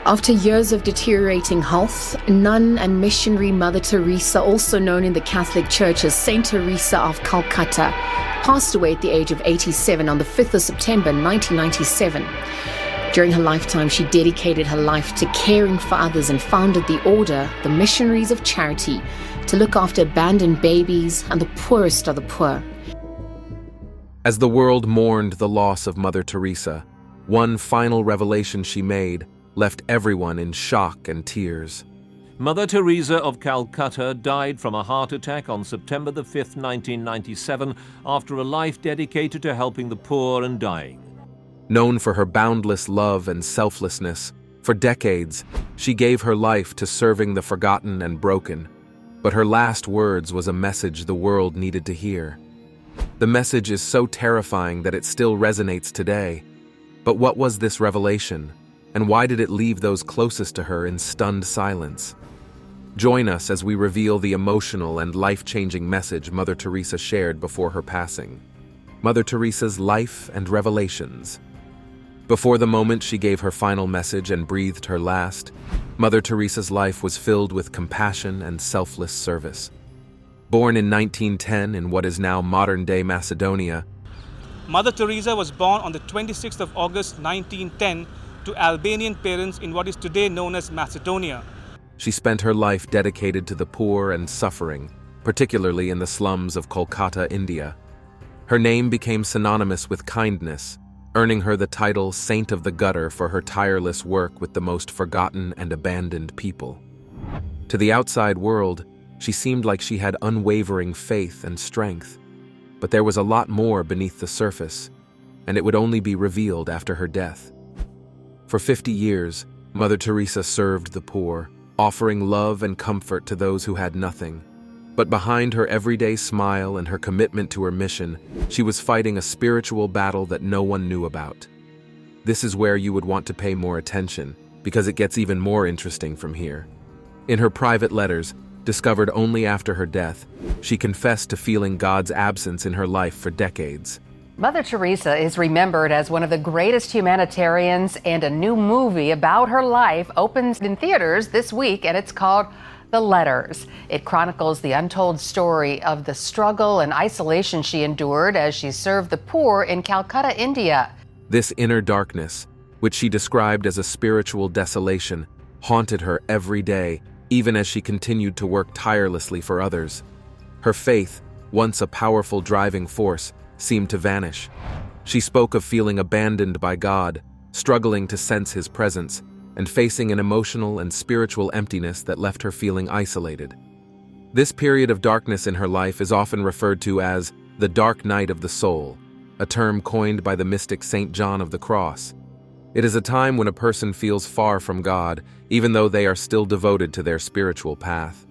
After years of deteriorating health, nun and missionary Mother Teresa, also known in the Catholic Church as Saint Teresa of Calcutta, passed away at the age of 87 on the 5th of September 1997. During her lifetime, she dedicated her life to caring for others and founded the order, the Missionaries of Charity, to look after abandoned babies and the poorest of the poor. As the world mourned the loss of Mother Teresa, one final revelation she made left everyone in shock and tears. Mother Teresa of Calcutta died from a heart attack on September the 5th, 1997, after a life dedicated to helping the poor and dying. Known for her boundless love and selflessness, for decades, she gave her life to serving the forgotten and broken. But her last words was a message the world needed to hear. The message is so terrifying that it still resonates today. But what was this revelation? And why did it leave those closest to her in stunned silence? Join us as we reveal the emotional and life-changing message Mother Teresa shared before her passing. Mother Teresa's life and revelations. Before the moment she gave her final message and breathed her last, Mother Teresa's life was filled with compassion and selfless service. Born in 1910 in what is now modern-day Macedonia, Mother Teresa was born on the 26th of August 1910 to Albanian parents in what is today known as Macedonia. She spent her life dedicated to the poor and suffering, particularly in the slums of Kolkata, India. Her name became synonymous with kindness, earning her the title Saint of the Gutter for her tireless work with the most forgotten and abandoned people. To the outside world, she seemed like she had unwavering faith and strength, but there was a lot more beneath the surface, and it would only be revealed after her death. For 50 years, Mother Teresa served the poor, offering love and comfort to those who had nothing. But behind her everyday smile and her commitment to her mission, she was fighting a spiritual battle that no one knew about. This is where you would want to pay more attention, because it gets even more interesting from here. In her private letters, discovered only after her death, she confessed to feeling God's absence in her life for decades. Mother Teresa is remembered as one of the greatest humanitarians, and a new movie about her life opens in theaters this week, and it's called The Letters. It chronicles the untold story of the struggle and isolation she endured as she served the poor in Calcutta, India. This inner darkness, which she described as a spiritual desolation, haunted her every day, even as she continued to work tirelessly for others. Her faith, once a powerful driving force, seemed to vanish. She spoke of feeling abandoned by God, struggling to sense His presence, and facing an emotional and spiritual emptiness that left her feeling isolated. This period of darkness in her life is often referred to as the dark night of the soul, a term coined by the mystic Saint John of the Cross. It is a time when a person feels far from God, even though they are still devoted to their spiritual path.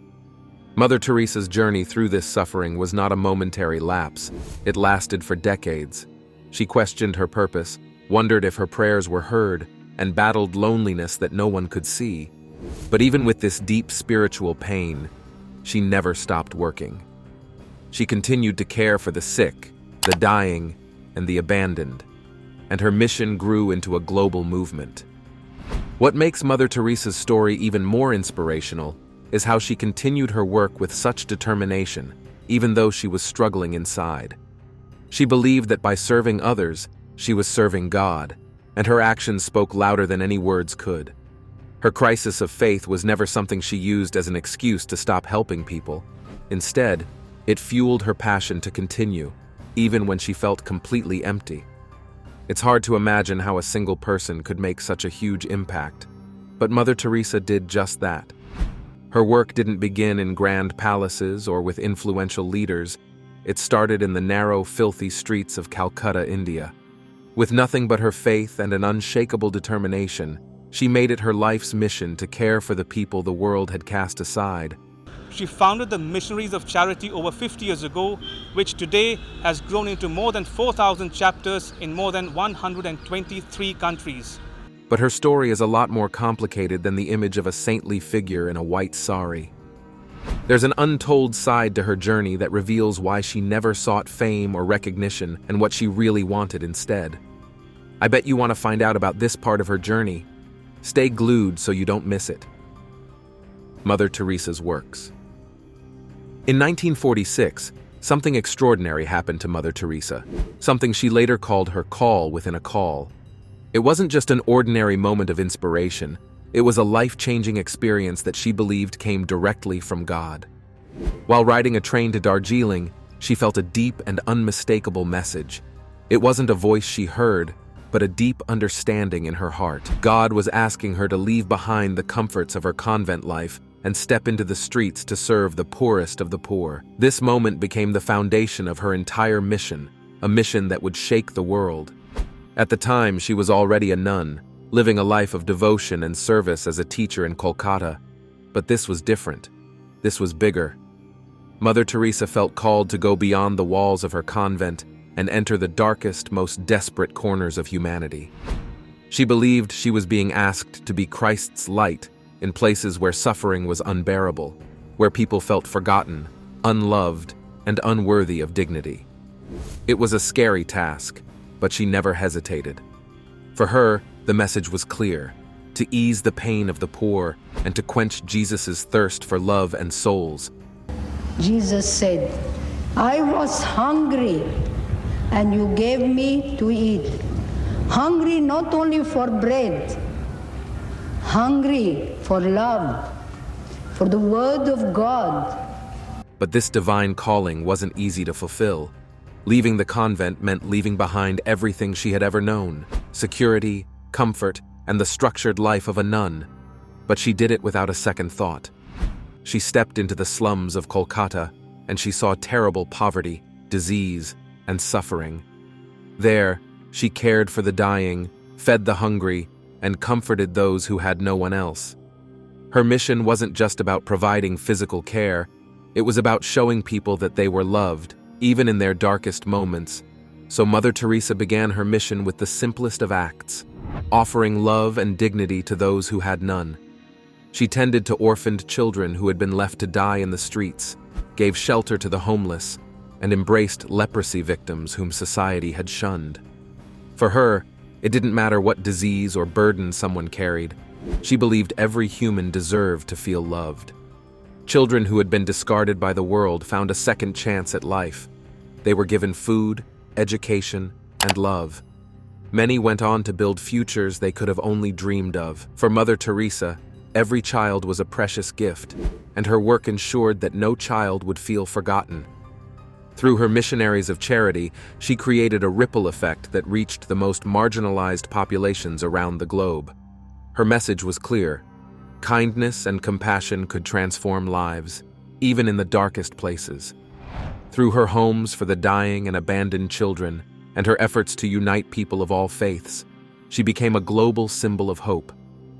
Mother Teresa's journey through this suffering was not a momentary lapse. It lasted for decades. She questioned her purpose, wondered if her prayers were heard, and battled loneliness that no one could see. But even with this deep spiritual pain, she never stopped working. She continued to care for the sick, the dying, and the abandoned, and her mission grew into a global movement. What makes Mother Teresa's story even more inspirational is how she continued her work with such determination, even though she was struggling inside. She believed that by serving others, she was serving God, and her actions spoke louder than any words could. Her crisis of faith was never something she used as an excuse to stop helping people. Instead, it fueled her passion to continue, even when she felt completely empty. It's hard to imagine how a single person could make such a huge impact, but Mother Teresa did just that. Her work didn't begin in grand palaces or with influential leaders. It started in the narrow, filthy streets of Calcutta, India. With nothing but her faith and an unshakable determination, she made it her life's mission to care for the people the world had cast aside. She founded the Missionaries of Charity over 50 years ago, which today has grown into more than 4,000 chapters in more than 123 countries. But her story is a lot more complicated than the image of a saintly figure in a white sari. There's an untold side to her journey that reveals why she never sought fame or recognition and what she really wanted instead. I bet you want to find out about this part of her journey. Stay glued so you don't miss it. Mother Teresa's works. In 1946, something extraordinary happened to Mother Teresa, something she later called her call within a call. It wasn't just an ordinary moment of inspiration, it was a life-changing experience that she believed came directly from God. While riding a train to Darjeeling, she felt a deep and unmistakable message. It wasn't a voice she heard, but a deep understanding in her heart. God was asking her to leave behind the comforts of her convent life and step into the streets to serve the poorest of the poor. This moment became the foundation of her entire mission, a mission that would shake the world. At the time, she was already a nun, living a life of devotion and service as a teacher in Kolkata. But this was different. This was bigger. Mother Teresa felt called to go beyond the walls of her convent and enter the darkest, most desperate corners of humanity. She believed she was being asked to be Christ's light in places where suffering was unbearable, where people felt forgotten, unloved, and unworthy of dignity. It was a scary task, but she never hesitated. For her, the message was clear: to ease the pain of the poor and to quench Jesus' thirst for love and souls. Jesus said, "I was hungry, and you gave me to eat." Hungry not only for bread, hungry for love, for the word of God. But this divine calling wasn't easy to fulfill. Leaving the convent meant leaving behind everything she had ever known: security, comfort, and the structured life of a nun. But she did it without a second thought. She stepped into the slums of Kolkata, and she saw terrible poverty, disease, and suffering. There, she cared for the dying, fed the hungry, and comforted those who had no one else. Her mission wasn't just about providing physical care, it was about showing people that they were loved, even in their darkest moments. So Mother Teresa began her mission with the simplest of acts, offering love and dignity to those who had none. She tended to orphaned children who had been left to die in the streets, gave shelter to the homeless, and embraced leprosy victims whom society had shunned. For her, it didn't matter what disease or burden someone carried. She believed every human deserved to feel loved. Children who had been discarded by the world found a second chance at life. They were given food, education, and love. Many went on to build futures they could have only dreamed of. For Mother Teresa, every child was a precious gift, and her work ensured that no child would feel forgotten. Through her missionaries of charity, she created a ripple effect that reached the most marginalized populations around the globe. Her message was clear: kindness and compassion could transform lives, even in the darkest places. Through her homes for the dying and abandoned children, and her efforts to unite people of all faiths, she became a global symbol of hope.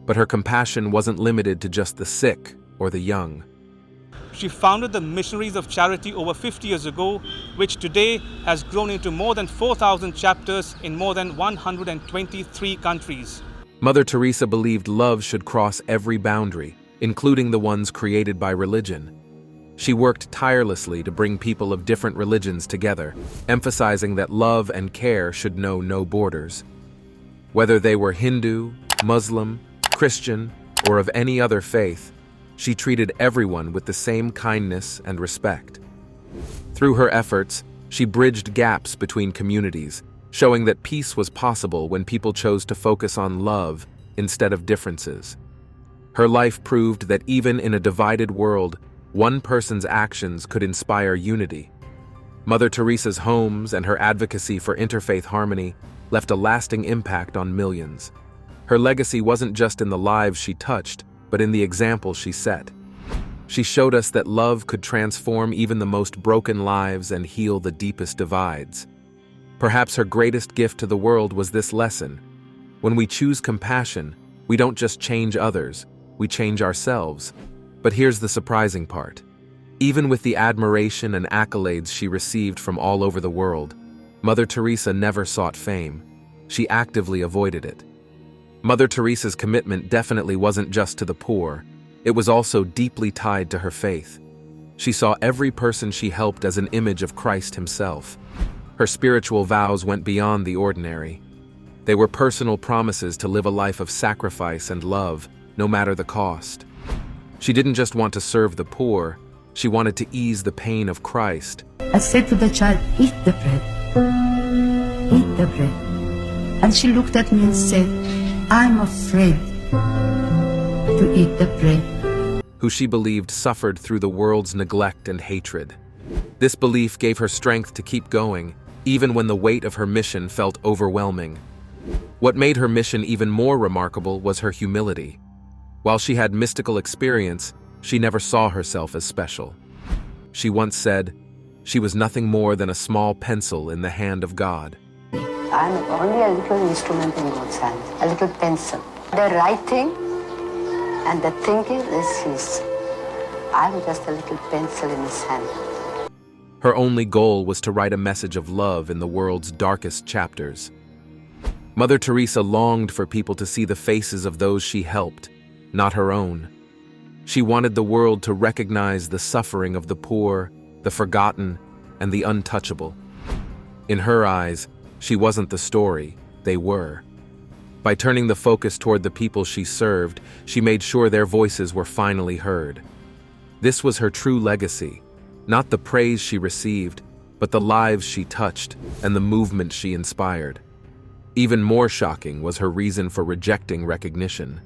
But her compassion wasn't limited to just the sick or the young. She founded the Missionaries of Charity over 50 years ago, which today has grown into more than 4,000 chapters in more than 123 countries. Mother Teresa believed love should cross every boundary, including the ones created by religion. She worked tirelessly to bring people of different religions together, emphasizing that love and care should know no borders. Whether they were Hindu, Muslim, Christian, or of any other faith, she treated everyone with the same kindness and respect. Through her efforts, she bridged gaps between communities, showing that peace was possible when people chose to focus on love instead of differences. Her life proved that even in a divided world, one person's actions could inspire unity. Mother Teresa's homes and her advocacy for interfaith harmony left a lasting impact on millions. Her legacy wasn't just in the lives she touched, but in the example she set. She showed us that love could transform even the most broken lives and heal the deepest divides. Perhaps her greatest gift to the world was this lesson: when we choose compassion, we don't just change others, we change ourselves. But here's the surprising part. Even with the admiration and accolades she received from all over the world, Mother Teresa never sought fame. She actively avoided it. Mother Teresa's commitment definitely wasn't just to the poor, it was also deeply tied to her faith. She saw every person she helped as an image of Christ himself. Her spiritual vows went beyond the ordinary. They were personal promises to live a life of sacrifice and love, no matter the cost. She didn't just want to serve the poor, she wanted to ease the pain of Christ. I said to the child, eat the bread. Eat the bread. And she looked at me and said, I'm afraid to eat the bread. Who she believed suffered through the world's neglect and hatred. This belief gave her strength to keep going, even when the weight of her mission felt overwhelming. What made her mission even more remarkable was her humility. While she had mystical experience, she never saw herself as special. She once said, she was nothing more than a small pencil in the hand of God. I'm only a little instrument in God's hand, a little pencil. The writing and the thinking is His. I'm just a little pencil in His hand. Her only goal was to write a message of love in the world's darkest chapters. Mother Teresa longed for people to see the faces of those she helped, not her own. She wanted the world to recognize the suffering of the poor, the forgotten, and the untouchable. In her eyes, she wasn't the story, they were. By turning the focus toward the people she served, she made sure their voices were finally heard. This was her true legacy, not the praise she received, but the lives she touched and the movement she inspired. Even more shocking was her reason for rejecting recognition.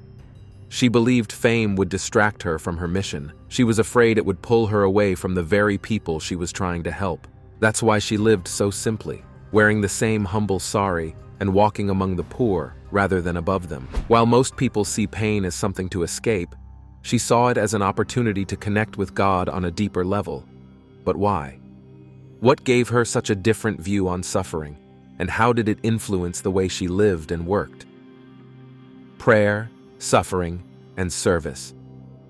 She believed fame would distract her from her mission. She was afraid it would pull her away from the very people she was trying to help. That's why she lived so simply, wearing the same humble sari and walking among the poor rather than above them. While most people see pain as something to escape, she saw it as an opportunity to connect with God on a deeper level. But why? What gave her such a different view on suffering, and how did it influence the way she lived and worked? Prayer, suffering, and service.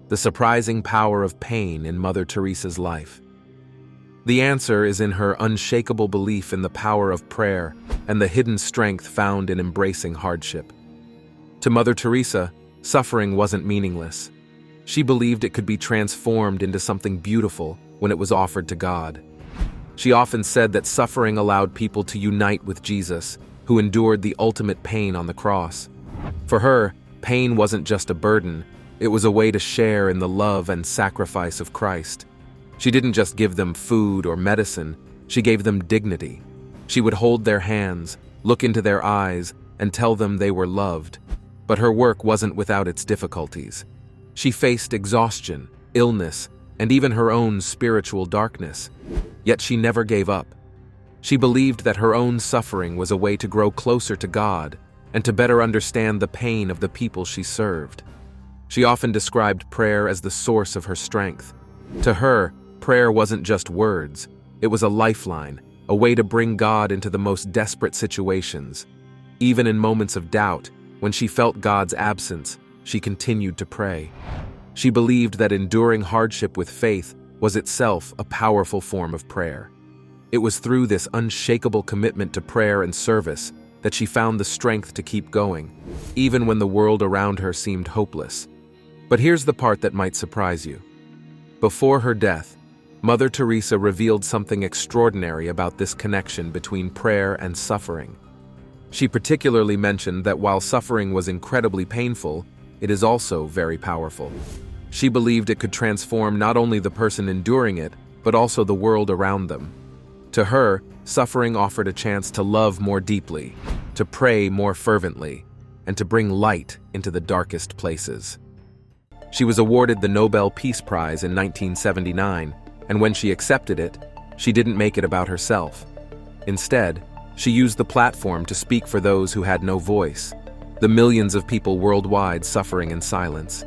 The surprising power of pain in Mother Teresa's life. The answer is in her unshakable belief in the power of prayer and the hidden strength found in embracing hardship. To Mother Teresa, suffering wasn't meaningless. She believed it could be transformed into something beautiful when it was offered to God. She often said that suffering allowed people to unite with Jesus, who endured the ultimate pain on the cross. For her, pain wasn't just a burden, it was a way to share in the love and sacrifice of Christ. She didn't just give them food or medicine, she gave them dignity. She would hold their hands, look into their eyes, and tell them they were loved. But her work wasn't without its difficulties. She faced exhaustion, illness, and even her own spiritual darkness. Yet she never gave up. She believed that her own suffering was a way to grow closer to God and to better understand the pain of the people she served. She often described prayer as the source of her strength. To her, prayer wasn't just words, it was a lifeline, a way to bring God into the most desperate situations. Even in moments of doubt, when she felt God's absence, she continued to pray. She believed that enduring hardship with faith was itself a powerful form of prayer. It was through this unshakable commitment to prayer and service that she found the strength to keep going, even when the world around her seemed hopeless. But here's the part that might surprise you. Before her death, Mother Teresa revealed something extraordinary about this connection between prayer and suffering. She particularly mentioned that while suffering was incredibly painful, it is also very powerful. She believed it could transform not only the person enduring it, but also the world around them. To her, suffering offered a chance to love more deeply, to pray more fervently, and to bring light into the darkest places. She was awarded the Nobel Peace Prize in 1979, and when she accepted it, she didn't make it about herself. Instead, she used the platform to speak for those who had no voice, the millions of people worldwide suffering in silence.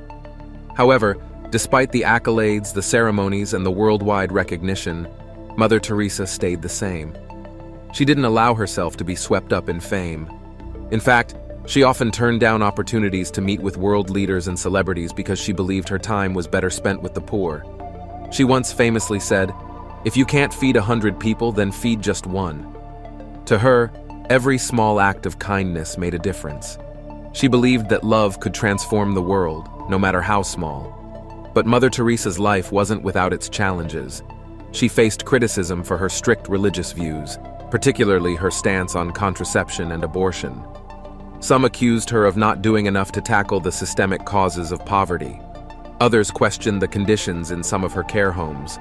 However, despite the accolades, the ceremonies, and the worldwide recognition, Mother Teresa stayed the same. She didn't allow herself to be swept up in fame. In fact, she often turned down opportunities to meet with world leaders and celebrities because she believed her time was better spent with the poor. She once famously said, "If you can't feed 100 people, then feed just one." To her, every small act of kindness made a difference. She believed that love could transform the world, no matter how small. But Mother Teresa's life wasn't without its challenges. She faced criticism for her strict religious views, particularly her stance on contraception and abortion. Some accused her of not doing enough to tackle the systemic causes of poverty. Others questioned the conditions in some of her care homes.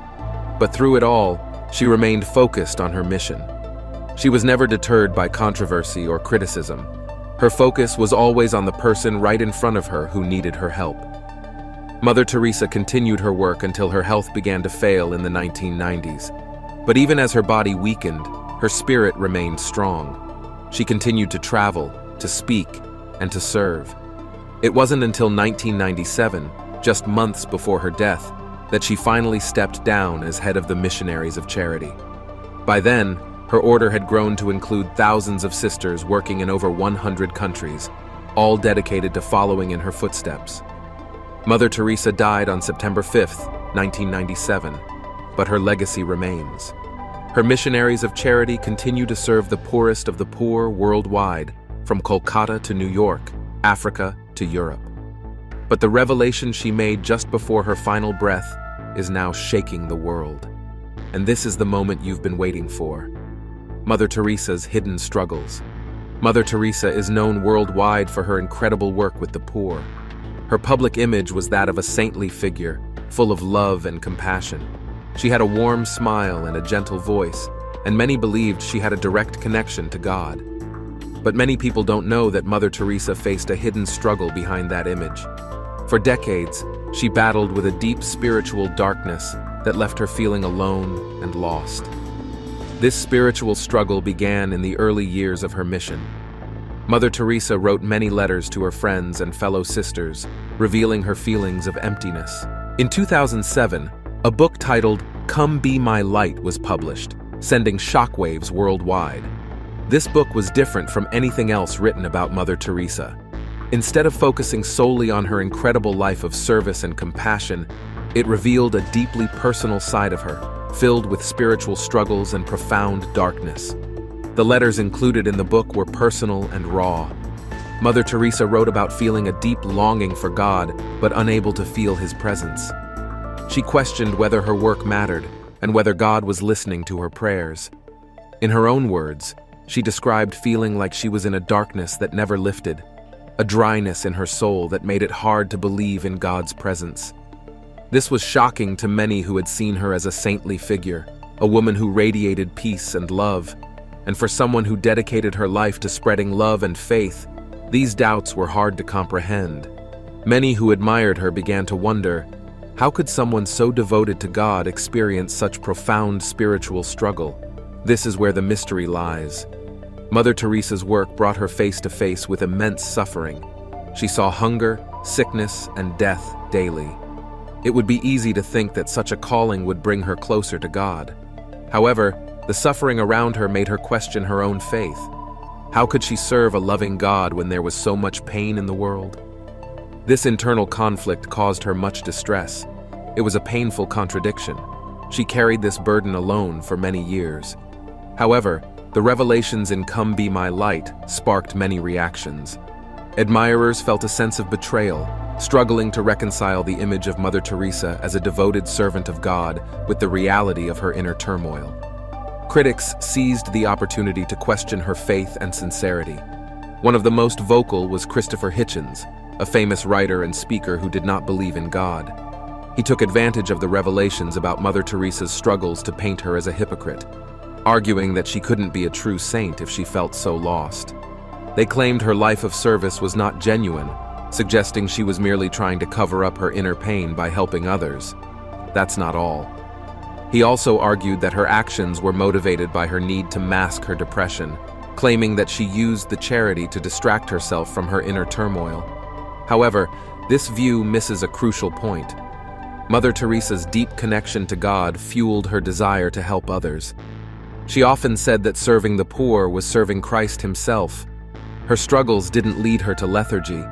But through it all, she remained focused on her mission. She was never deterred by controversy or criticism. Her focus was always on the person right in front of her who needed her help. Mother Teresa continued her work until her health began to fail in the 1990s. But even as her body weakened, her spirit remained strong. She continued to travel, to speak, and to serve. It wasn't until 1997, just months before her death, that she finally stepped down as head of the Missionaries of Charity. By then, her order had grown to include thousands of sisters working in over 100 countries, all dedicated to following in her footsteps. Mother Teresa died on September 5, 1997, but her legacy remains. Her Missionaries of Charity continue to serve the poorest of the poor worldwide, from Kolkata to New York, Africa to Europe. But the revelation she made just before her final breath is now shaking the world. And this is the moment you've been waiting for. Mother Teresa's hidden struggles. Mother Teresa is known worldwide for her incredible work with the poor. Her public image was that of a saintly figure, full of love and compassion. She had a warm smile and a gentle voice, and many believed she had a direct connection to God. But many people don't know that Mother Teresa faced a hidden struggle behind that image. For decades, she battled with a deep spiritual darkness that left her feeling alone and lost. This spiritual struggle began in the early years of her mission. Mother Teresa wrote many letters to her friends and fellow sisters, revealing her feelings of emptiness. In 2007, a book titled "Come Be My Light" was published, sending shockwaves worldwide. This book was different from anything else written about Mother Teresa. Instead of focusing solely on her incredible life of service and compassion, it revealed a deeply personal side of her, filled with spiritual struggles and profound darkness. The letters included in the book were personal and raw. Mother Teresa wrote about feeling a deep longing for God, but unable to feel His presence. She questioned whether her work mattered and whether God was listening to her prayers. In her own words, she described feeling like she was in a darkness that never lifted, a dryness in her soul that made it hard to believe in God's presence. This was shocking to many who had seen her as a saintly figure, a woman who radiated peace and love. And for someone who dedicated her life to spreading love and faith, these doubts were hard to comprehend. Many who admired her began to wonder, how could someone so devoted to God experience such profound spiritual struggle? This is where the mystery lies. Mother Teresa's work brought her face to face with immense suffering. She saw hunger, sickness, and death daily. It would be easy to think that such a calling would bring her closer to God. However, the suffering around her made her question her own faith. How could she serve a loving God when there was so much pain in the world? This internal conflict caused her much distress. It was a painful contradiction. She carried this burden alone for many years. However, the revelations in "Come Be My Light" sparked many reactions. Admirers felt a sense of betrayal, struggling to reconcile the image of Mother Teresa as a devoted servant of God with the reality of her inner turmoil. Critics seized the opportunity to question her faith and sincerity. One of the most vocal was Christopher Hitchens, a famous writer and speaker who did not believe in God. He took advantage of the revelations about Mother Teresa's struggles to paint her as a hypocrite, arguing that she couldn't be a true saint if she felt so lost. They claimed her life of service was not genuine, suggesting she was merely trying to cover up her inner pain by helping others. That's not all. He also argued that her actions were motivated by her need to mask her depression, claiming that she used the charity to distract herself from her inner turmoil. However, this view misses a crucial point. Mother Teresa's deep connection to God fueled her desire to help others. She often said that serving the poor was serving Christ Himself. Her struggles didn't lead her to lethargy.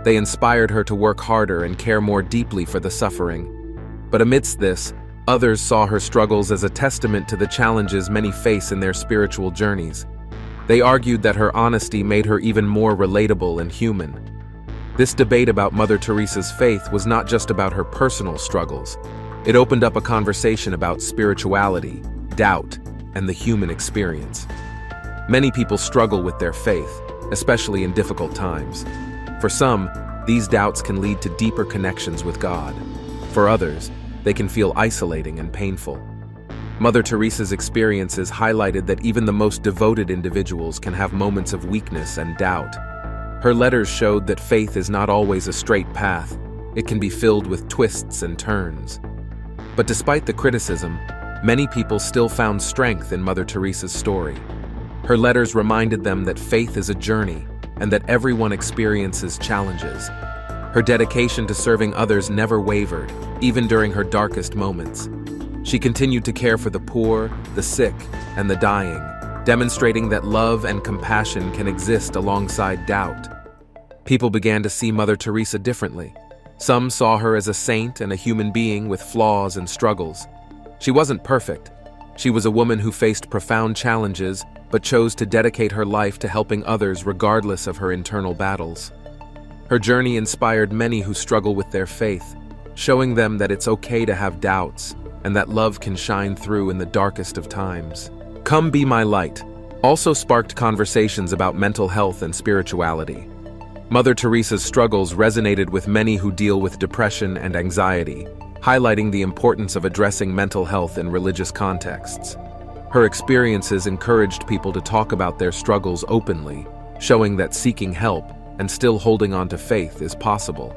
They inspired her to work harder and care more deeply for the suffering. But amidst this, others saw her struggles as a testament to the challenges many face in their spiritual journeys. They argued that her honesty made her even more relatable and human. This debate about Mother Teresa's faith was not just about her personal struggles. It opened up a conversation about spirituality, doubt, and the human experience. Many people struggle with their faith, especially in difficult times. For some, these doubts can lead to deeper connections with God. For others, they can feel isolating and painful. Mother Teresa's experiences highlighted that even the most devoted individuals can have moments of weakness and doubt. Her letters showed that faith is not always a straight path. It can be filled with twists and turns. But despite the criticism, many people still found strength in Mother Teresa's story. Her letters reminded them that faith is a journey and that everyone experiences challenges. Her dedication to serving others never wavered, even during her darkest moments. She continued to care for the poor, the sick, and the dying, demonstrating that love and compassion can exist alongside doubt. People began to see Mother Teresa differently. Some saw her as a saint and a human being with flaws and struggles. She wasn't perfect. She was a woman who faced profound challenges, but chose to dedicate her life to helping others regardless of her internal battles. Her journey inspired many who struggle with their faith, showing them that it's okay to have doubts and that love can shine through in the darkest of times. Come Be My Light also sparked conversations about mental health and spirituality. Mother Teresa's struggles resonated with many who deal with depression and anxiety, highlighting the importance of addressing mental health in religious contexts. Her experiences encouraged people to talk about their struggles openly, showing that seeking help and still holding on to faith is possible.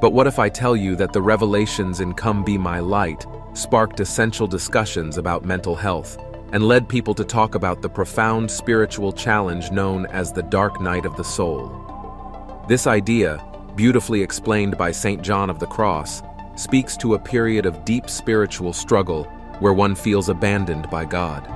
But what if I tell you that the revelations in Come Be My Light sparked essential discussions about mental health and led people to talk about the profound spiritual challenge known as the dark night of the soul? This idea, beautifully explained by St. John of the Cross, speaks to a period of deep spiritual struggle where one feels abandoned by God.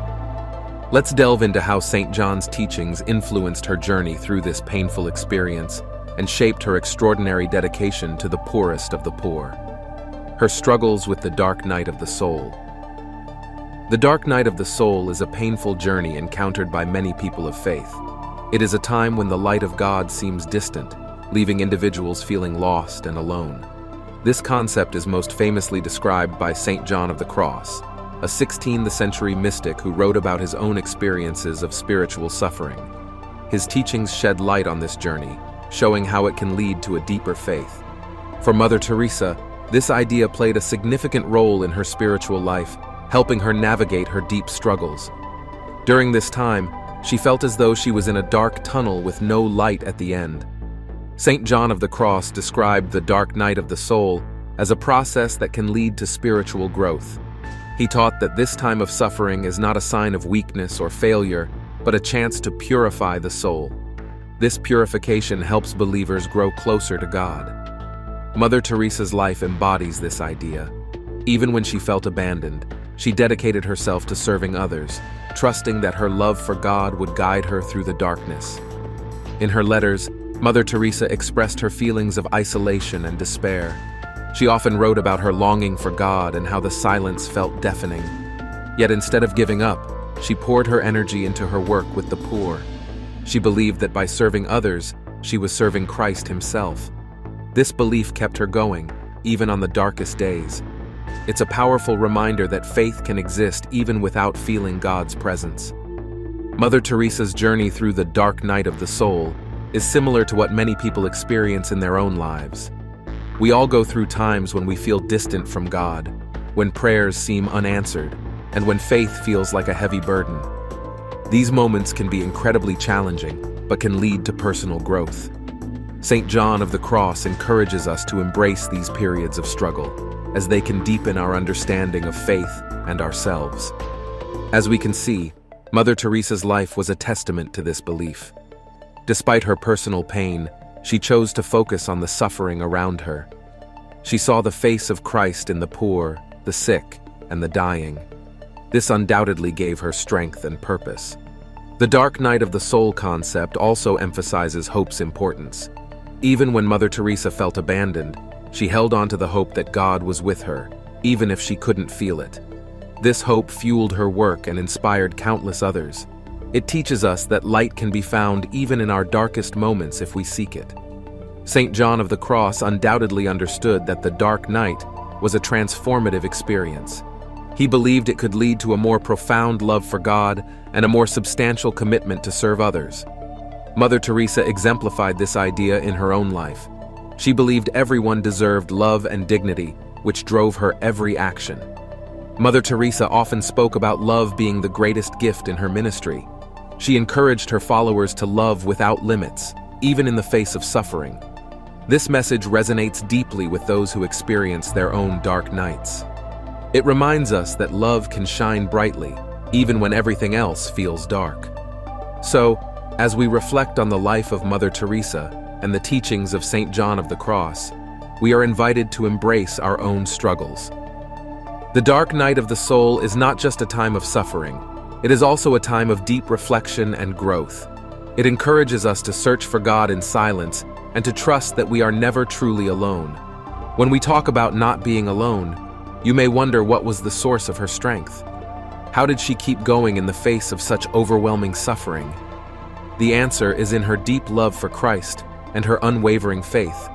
Let's delve into how St. John's teachings influenced her journey through this painful experience and shaped her extraordinary dedication to the poorest of the poor. Her struggles with the dark night of the soul. The dark night of the soul is a painful journey encountered by many people of faith. It is a time when the light of God seems distant, leaving individuals feeling lost and alone. This concept is most famously described by St. John of the Cross, a 16th century mystic who wrote about his own experiences of spiritual suffering. His teachings shed light on this journey, showing how it can lead to a deeper faith. For Mother Teresa, this idea played a significant role in her spiritual life, helping her navigate her deep struggles. During this time, she felt as though she was in a dark tunnel with no light at the end. St. John of the Cross described the dark night of the soul as a process that can lead to spiritual growth. He taught that this time of suffering is not a sign of weakness or failure, but a chance to purify the soul. This purification helps believers grow closer to God. Mother Teresa's life embodies this idea. Even when she felt abandoned, she dedicated herself to serving others, trusting that her love for God would guide her through the darkness. In her letters, Mother Teresa expressed her feelings of isolation and despair. She often wrote about her longing for God and how the silence felt deafening. Yet instead of giving up, she poured her energy into her work with the poor. She believed that by serving others, she was serving Christ himself. This belief kept her going, even on the darkest days. It's a powerful reminder that faith can exist even without feeling God's presence. Mother Teresa's journey through the dark night of the soul is similar to what many people experience in their own lives. We all go through times when we feel distant from God, when prayers seem unanswered, and when faith feels like a heavy burden. These moments can be incredibly challenging, but can lead to personal growth. St. John of the Cross encourages us to embrace these periods of struggle, as they can deepen our understanding of faith and ourselves. As we can see, Mother Teresa's life was a testament to this belief. Despite her personal pain, she chose to focus on the suffering around her. She saw the face of Christ in the poor, the sick, and the dying. This undoubtedly gave her strength and purpose. The dark night of the soul concept also emphasizes hope's importance. Even when Mother Teresa felt abandoned, she held on to the hope that God was with her, even if she couldn't feel it. This hope fueled her work and inspired countless others. It teaches us that light can be found even in our darkest moments if we seek it. St. John of the Cross undoubtedly understood that the dark night was a transformative experience. He believed it could lead to a more profound love for God and a more substantial commitment to serve others. Mother Teresa exemplified this idea in her own life. She believed everyone deserved love and dignity, which drove her every action. Mother Teresa often spoke about love being the greatest gift in her ministry. She encouraged her followers to love without limits, even in the face of suffering. This message resonates deeply with those who experience their own dark nights. It reminds us that love can shine brightly, even when everything else feels dark. So, as we reflect on the life of Mother Teresa and the teachings of St. John of the Cross, we are invited to embrace our own struggles. The dark night of the soul is not just a time of suffering, it is also a time of deep reflection and growth. It encourages us to search for God in silence and to trust that we are never truly alone. When we talk about not being alone, you may wonder what was the source of her strength. How did she keep going in the face of such overwhelming suffering? The answer is in her deep love for Christ and her unwavering faith,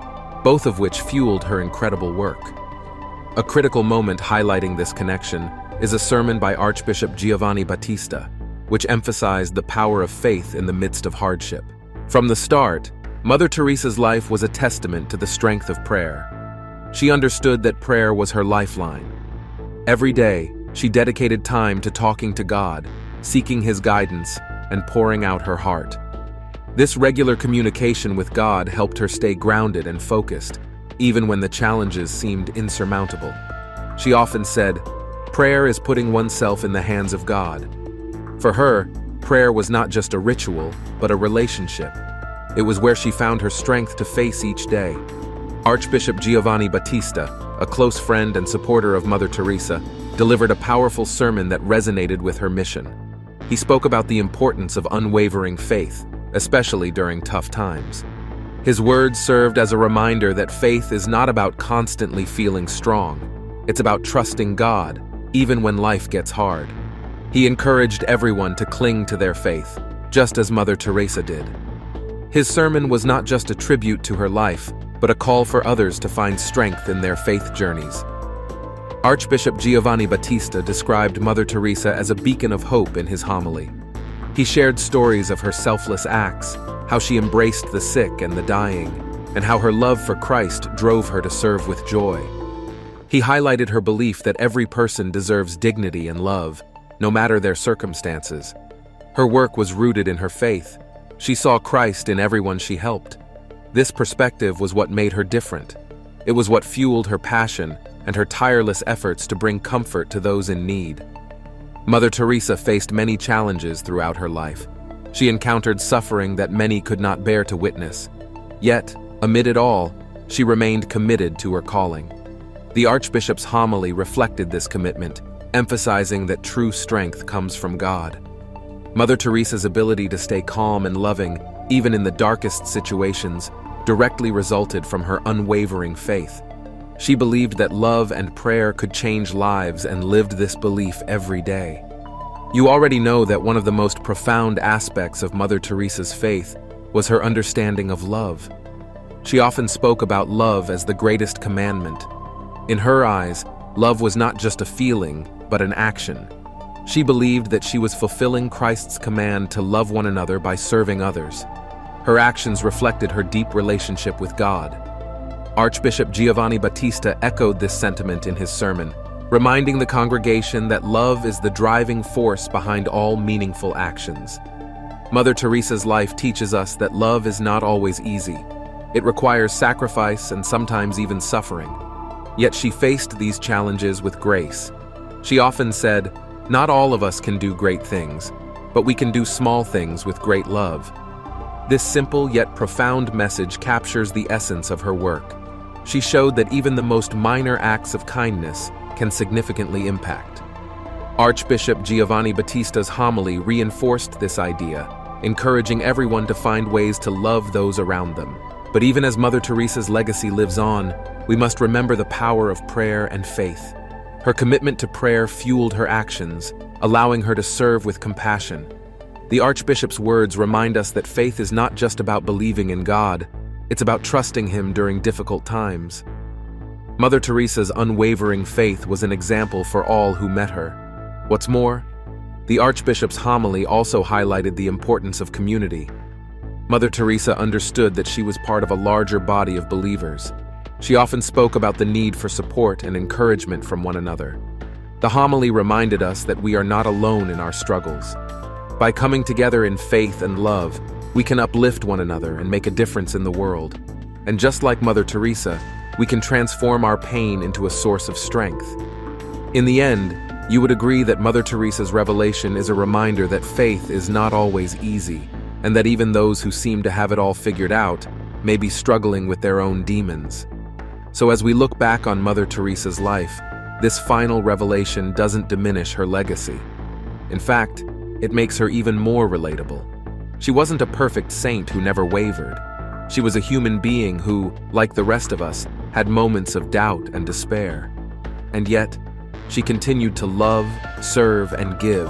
both of which fueled her incredible work. A critical moment highlighting this connection is a sermon by Archbishop Giovanni Battista, which emphasized the power of faith in the midst of hardship. From the start, Mother Teresa's life was a testament to the strength of prayer. She understood that prayer was her lifeline. Every day, she dedicated time to talking to God, seeking His guidance, and pouring out her heart. This regular communication with God helped her stay grounded and focused, even when the challenges seemed insurmountable. She often said, "Prayer is putting oneself in the hands of God." For her, prayer was not just a ritual, but a relationship. It was where she found her strength to face each day. Archbishop Giovanni Battista, a close friend and supporter of Mother Teresa, delivered a powerful sermon that resonated with her mission. He spoke about the importance of unwavering faith, especially during tough times. His words served as a reminder that faith is not about constantly feeling strong. It's about trusting God, even when life gets hard. He encouraged everyone to cling to their faith, just as Mother Teresa did. His sermon was not just a tribute to her life, but a call for others to find strength in their faith journeys. Archbishop Giovanni Battista described Mother Teresa as a beacon of hope in his homily. He shared stories of her selfless acts, how she embraced the sick and the dying, and how her love for Christ drove her to serve with joy. He highlighted her belief that every person deserves dignity and love, no matter their circumstances. Her work was rooted in her faith. She saw Christ in everyone she helped. This perspective was what made her different. It was what fueled her passion and her tireless efforts to bring comfort to those in need. Mother Teresa faced many challenges throughout her life. She encountered suffering that many could not bear to witness. Yet, amid it all, she remained committed to her calling. The Archbishop's homily reflected this commitment, emphasizing that true strength comes from God. Mother Teresa's ability to stay calm and loving, even in the darkest situations, directly resulted from her unwavering faith. She believed that love and prayer could change lives and lived this belief every day. You already know that one of the most profound aspects of Mother Teresa's faith was her understanding of love. She often spoke about love as the greatest commandment. In her eyes, love was not just a feeling, but an action. She believed that she was fulfilling Christ's command to love one another by serving others. Her actions reflected her deep relationship with God. Archbishop Giovanni Battista echoed this sentiment in his sermon, reminding the congregation that love is the driving force behind all meaningful actions. Mother Teresa's life teaches us that love is not always easy. It requires sacrifice and sometimes even suffering. Yet she faced these challenges with grace. She often said, "Not all of us can do great things, but we can do small things with great love." This simple yet profound message captures the essence of her work. She showed that even the most minor acts of kindness can significantly impact. Archbishop Giovanni Battista's homily reinforced this idea, encouraging everyone to find ways to love those around them. But even as Mother Teresa's legacy lives on, we must remember the power of prayer and faith. Her commitment to prayer fueled her actions, allowing her to serve with compassion. The Archbishop's words remind us that faith is not just about believing in God, it's about trusting Him during difficult times. Mother Teresa's unwavering faith was an example for all who met her. What's more, the Archbishop's homily also highlighted the importance of community. Mother Teresa understood that she was part of a larger body of believers. She often spoke about the need for support and encouragement from one another. The homily reminded us that we are not alone in our struggles. By coming together in faith and love, we can uplift one another and make a difference in the world. And just like Mother Teresa, we can transform our pain into a source of strength. In the end, you would agree that Mother Teresa's revelation is a reminder that faith is not always easy, and that even those who seem to have it all figured out may be struggling with their own demons. So as we look back on Mother Teresa's life, this final revelation doesn't diminish her legacy. In fact, it makes her even more relatable. She wasn't a perfect saint who never wavered. She was a human being who, like the rest of us, had moments of doubt and despair. And yet, she continued to love, serve, and give,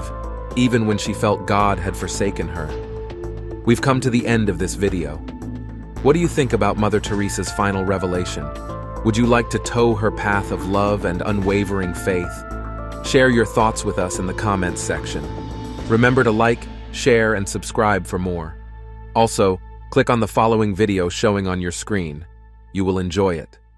even when she felt God had forsaken her. We've come to the end of this video. What do you think about Mother Teresa's final revelation? Would you like to tow her path of love and unwavering faith? Share your thoughts with us in the comments section. Remember to like, share, and subscribe for more. Also, click on the following video showing on your screen. You will enjoy it.